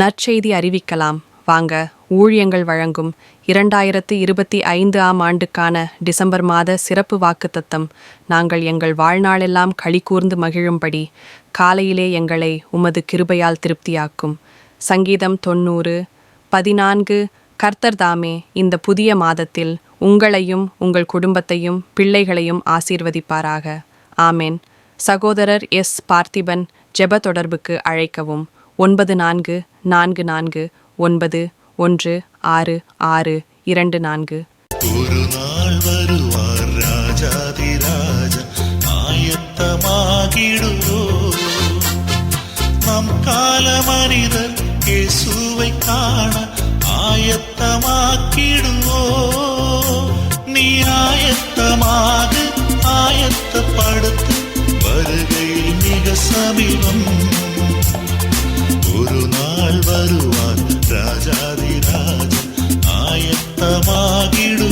நற்செய்தி அறிவிக்கலாம் வாங்க. ஊழியங்கள் வழங்கும் 2025 ஆண்டுக்கான டிசம்பர் மாத சிறப்பு வாக்குத்தத்தம். நாங்கள் எங்கள் வாழ்நாளெல்லாம் களிகூர்ந்து மகிழும்படி காலையிலே எங்களை உமது கிருபையால் திருப்தியாக்கும். சங்கீதம் 90:14. கர்த்தர் தாமே இந்த புதிய மாதத்தில் உங்களையும் உங்கள் குடும்பத்தையும் பிள்ளைகளையும் ஆசீர்வதிப்பாராக. ஆமேன். சகோதரர் எஸ். பார்த்திபன். ஜெப தொடர்புக்கு அழைக்கவும் 944491166624. ஒரு நாள் வருவார் ராஜாதிராஜா, ஆயத்தமாகிடுவோ நம் கால மனிதர் இயேசுவை காண ஆயத்தமாக்கிடுவோ. நீ ஆயத்தமாக ஆயத்தப்படுத்து, வருகையில் மிக சமீபம். ஒரு நாள் வருவார் ராஜாதிராஜா, ஆயத்தமாகிடு.